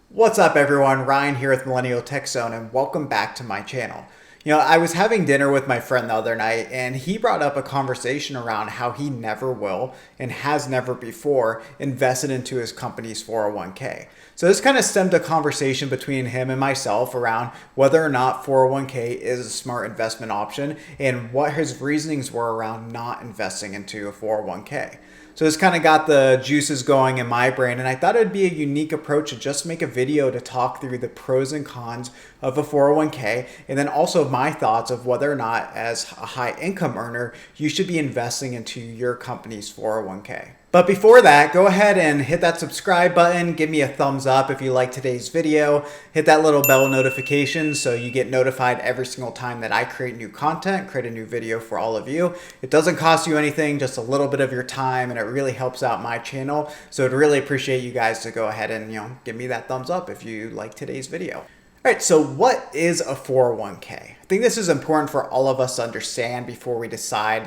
What's up everyone, Ryan here with Millennial Tech Zone and welcome back to my channel. I was having dinner with my friend the other night and he brought up a conversation around how he never will and has never before invested into his company's 401k. So this kind of stemmed a conversation between him and myself around whether or not 401k is a smart investment option and what his reasonings were around not investing into a 401k. So this kind of got the juices going in my brain, and I thought it would be a unique approach to just make a video to talk through the pros and cons of a 401k, and then also my thoughts of whether or not, as a high income earner, you should be investing into your company's 401k. But before that, go ahead and hit that subscribe button, give me a thumbs up if you like today's video, hit that little bell notification so you get notified every single time that I create new content, create a new video for all of you. It doesn't cost you anything, just a little bit of your time, and it really helps out my channel. So I'd really appreciate you guys to go ahead and give me that thumbs up if you like today's video. All right, so what is a 401k? I think this is important for all of us to understand before we decide,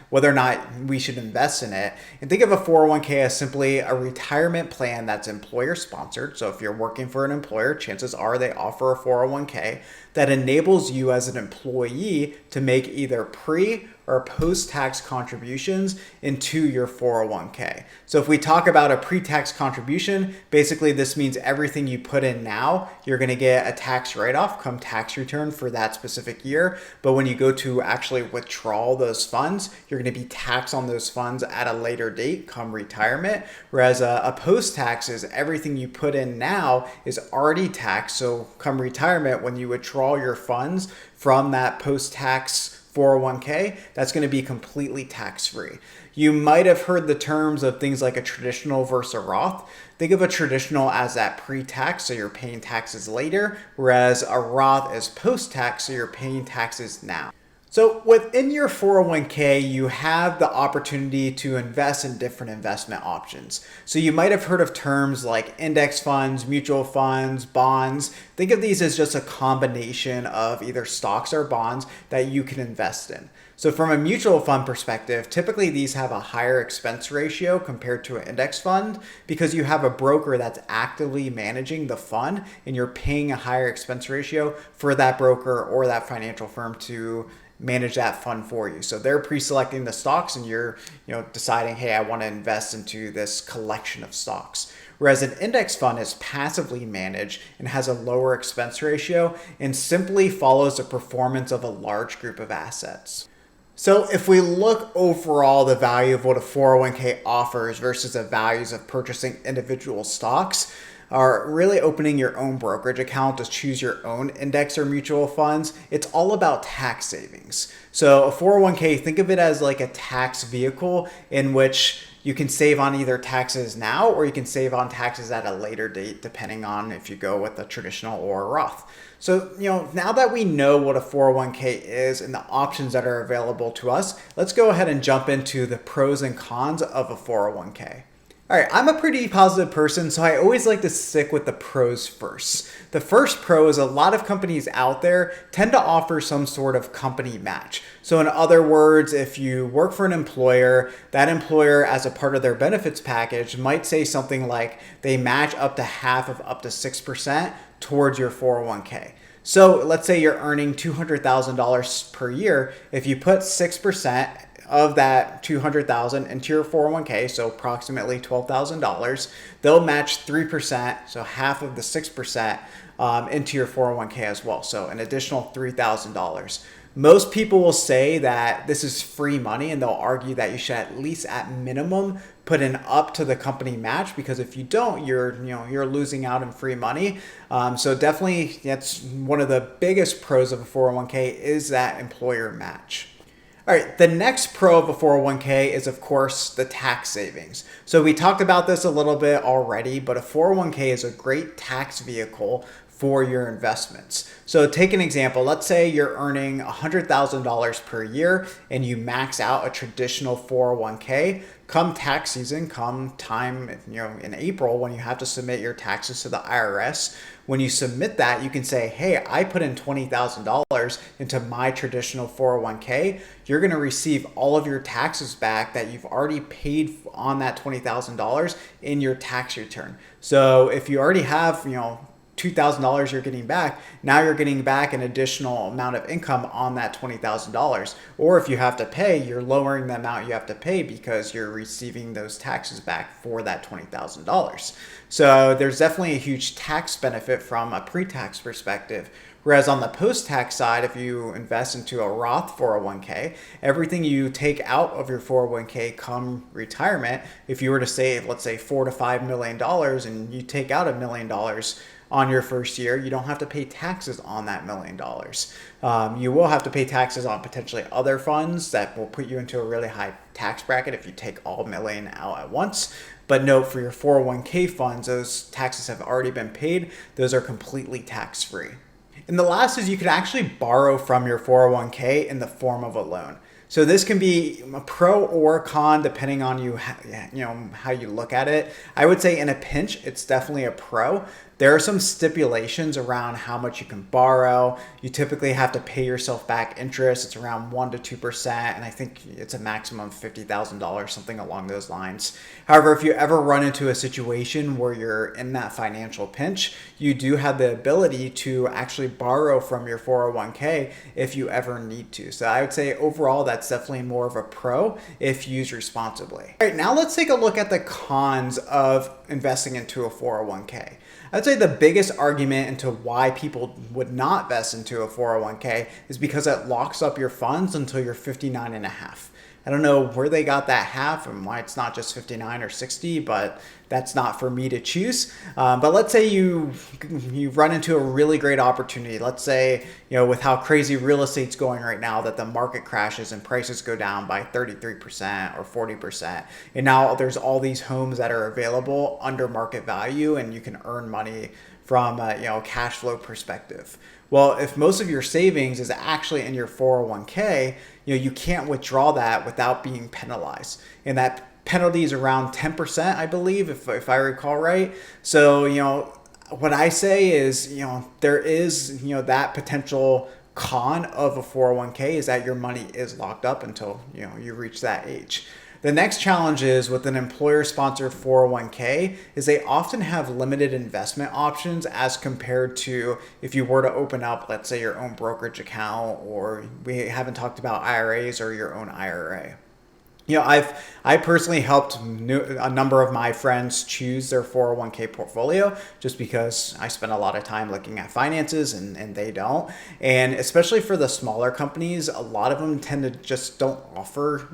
whether or not we should invest in it. And think of a 401k as simply a retirement plan that's employer sponsored. So if you're working for an employer, chances are they offer a 401k that enables you as an employee to make either pre or post-tax contributions into your 401k. So if we talk about a pre-tax contribution, basically this means everything you put in now, you're gonna get a tax write-off come tax return for that specific year. But when you go to actually withdraw those funds, you're gonna be taxed on those funds at a later date come retirement. Whereas a post-tax is everything you put in now is already taxed. So come retirement, when you withdraw your funds from that post-tax 401k, that's going to be completely tax-free. You might have heard the terms of things like a traditional versus a Roth. Think of a traditional as that pre-tax, so you're paying taxes later, whereas a Roth is post-tax, so you're paying taxes now. So within your 401k, you have the opportunity to invest in different investment options. So you might have heard of terms like index funds, mutual funds, bonds. Think of these as just a combination of either stocks or bonds that you can invest in. So from a mutual fund perspective, typically these have a higher expense ratio compared to an index fund because you have a broker that's actively managing the fund and you're paying a higher expense ratio for that broker or that financial firm to manage that fund for you. So they're pre-selecting the stocks and you're deciding, hey, I want to invest into this collection of stocks. Whereas an index fund is passively managed and has a lower expense ratio and simply follows the performance of a large group of assets. So if we look overall the value of what a 401k offers versus the values of purchasing individual stocks, are really opening your own brokerage account to choose your own index or mutual funds. It's all about tax savings. So a 401k, think of it as like a tax vehicle in which you can save on either taxes now or you can save on taxes at a later date, depending on if you go with a traditional or a Roth. So, now that we know what a 401k is and the options that are available to us, let's go ahead and jump into the pros and cons of a 401k. All right, I'm a pretty positive person, so I always like to stick with the pros first. The first pro is a lot of companies out there tend to offer some sort of company match. So in other words, if you work for an employer, that employer as a part of their benefits package might say something like they match up to half of up to 6% towards your 401k. So let's say you're earning $200,000 per year. If you put 6% of that $200,000 into your 401k, so approximately $12,000, they'll match 3%, so half of the 6% into your 401k as well, so an additional $3,000. Most people will say that this is free money and they'll argue that you should at least at minimum put in up to the company match, because if you don't, you're losing out on free money. So definitely that's one of the biggest pros of a 401k is that employer match. All right, the next pro of a 401k is, of course, the tax savings. So we talked about this a little bit already, but a 401k is a great tax vehicle for your investments. So take an example. Let's say you're earning $100,000 per year and you max out a traditional 401k. come tax season, come time, in April when you have to submit your taxes to the IRS, when you submit that, you can say, hey, I put in $20,000 into my traditional 401k. You're going to receive all of your taxes back that you've already paid on that $20,000 in your tax return. So if you already have, $2,000 you're getting back, now you're getting back an additional amount of income on that $20,000. Or if you have to pay, you're lowering the amount you have to pay because you're receiving those taxes back for that $20,000. So there's definitely a huge tax benefit from a pre-tax perspective. Whereas on the post-tax side, if you invest into a Roth 401k, everything you take out of your 401k come retirement, if you were to save, let's say $4 to $5 million and you take out $1 million on your first year, you don't have to pay taxes on that $1 million. You will have to pay taxes on potentially other funds that will put you into a really high tax bracket if you take all $1 million out at once. But note, for your 401k funds, those taxes have already been paid. Those are completely tax-free. And the last is you can actually borrow from your 401k in the form of a loan. So this can be a pro or a con depending on how you look at it. I would say in a pinch, it's definitely a pro. There are some stipulations around how much you can borrow. You typically have to pay yourself back interest. It's around 1% to 2%, and I think it's a maximum of $50,000, something along those lines. However, if you ever run into a situation where you're in that financial pinch, you do have the ability to actually borrow from your 401k if you ever need to. So I would say overall, that's definitely more of a pro if used responsibly. All right, now let's take a look at the cons of investing into a 401k. I'd say the biggest argument into why people would not invest into a 401k is because it locks up your funds until you're 59 and a half. I don't know where they got that half and why it's not just 59 or 60, but that's not for me to choose. But let's say you run into a really great opportunity. Let's say, with how crazy real estate's going right now, that the market crashes and prices go down by 33% or 40%. And now there's all these homes that are available under market value and you can earn money from a cash flow perspective. Well, if most of your savings is actually in your 401k, you can't withdraw that without being penalized. And that penalty is around 10%, I believe, if I recall right. So, what I say is, there is, that potential con of a 401k is that your money is locked up until, you reach that age. The next challenge is with an employer-sponsored 401k is they often have limited investment options as compared to if you were to open up, let's say, your own brokerage account, or we haven't talked about IRAs or your own IRA. I personally helped a number of my friends choose their 401k portfolio just because I spend a lot of time looking at finances and they don't. And especially for the smaller companies, a lot of them tend to just don't offer,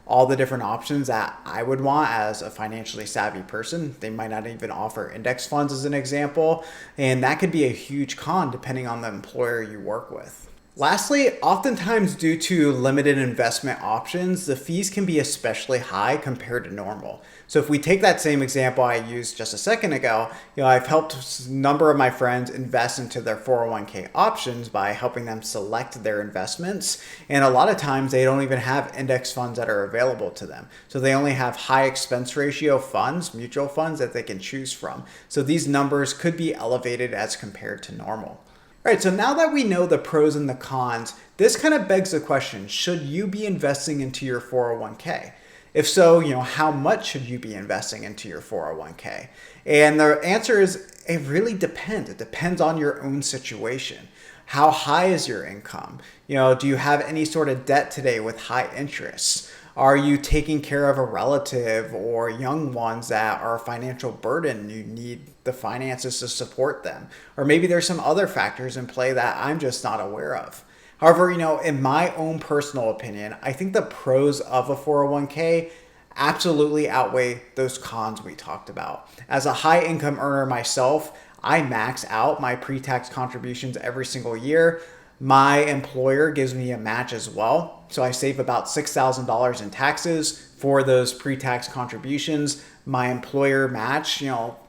all the different options that I would want as a financially savvy person. They might not even offer index funds as an example. And that could be a huge con depending on the employer you work with. Lastly, oftentimes due to limited investment options, the fees can be especially high compared to normal. So if we take that same example I used just a second ago, I've helped a number of my friends invest into their 401k options by helping them select their investments. And a lot of times they don't even have index funds that are available to them. So they only have high expense ratio funds, mutual funds that they can choose from. So these numbers could be elevated as compared to normal. All right, so now that we know the pros and the cons, this kind of begs the question, should you be investing into your 401k? If so, how much should you be investing into your 401k? And the answer is, it really depends. It depends on your own situation. How high is your income? Do you have any sort of debt today with high interest? Are you taking care of a relative or young ones that are a financial burden? You need the finances to support them. Or maybe there's some other factors in play that I'm just not aware of. However, in my own personal opinion, I think the pros of a 401k absolutely outweigh those cons we talked about. As a high income earner myself, I max out my pre-tax contributions every single year. My employer gives me a match as well. So I save about $6,000 in taxes for those pre-tax contributions. My employer match,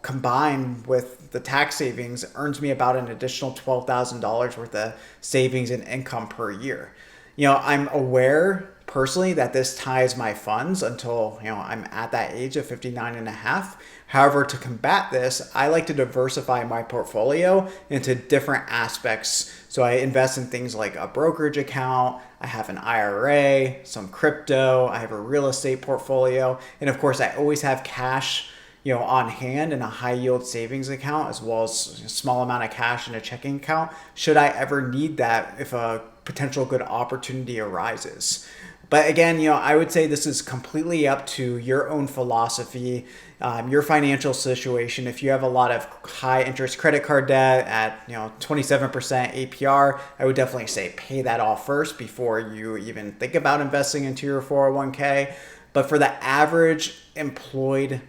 combined with the tax savings, earns me about an additional $12,000 worth of savings and income per year. I'm aware personally that this ties my funds until, I'm at that age of 59 and a half. However, to combat this, I like to diversify my portfolio into different aspects. So I invest in things like a brokerage account, I have an IRA, some crypto, I have a real estate portfolio, and of course I always have cash on hand in a high yield savings account, as well as a small amount of cash in a checking account should I ever need that if a potential good opportunity arises. But again, I would say this is completely up to your own philosophy, your financial situation. If you have a lot of high interest credit card debt at 27% APR, I would definitely say pay that off first before you even think about investing into your 401k. But for the average employed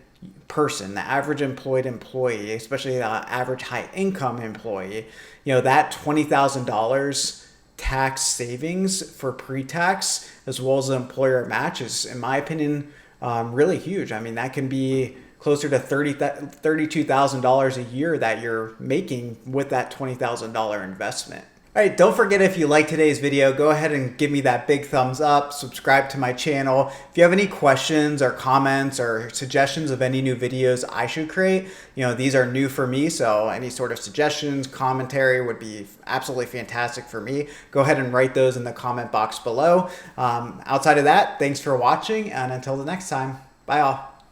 person, the average employed employee, especially the average high income employee, that $20,000 tax savings for pre-tax as well as the employer match is, in my opinion, really huge. I mean, that can be closer to $32,000 a year that you're making with that $20,000 investment. All right, don't forget, if you like today's video, go ahead and give me that big thumbs up, subscribe to my channel. If you have any questions or comments or suggestions of any new videos I should create, these are new for me, so any sort of suggestions, commentary would be absolutely fantastic for me. Go ahead and write those in the comment box below. Outside of that, thanks for watching, and until the next time, bye all.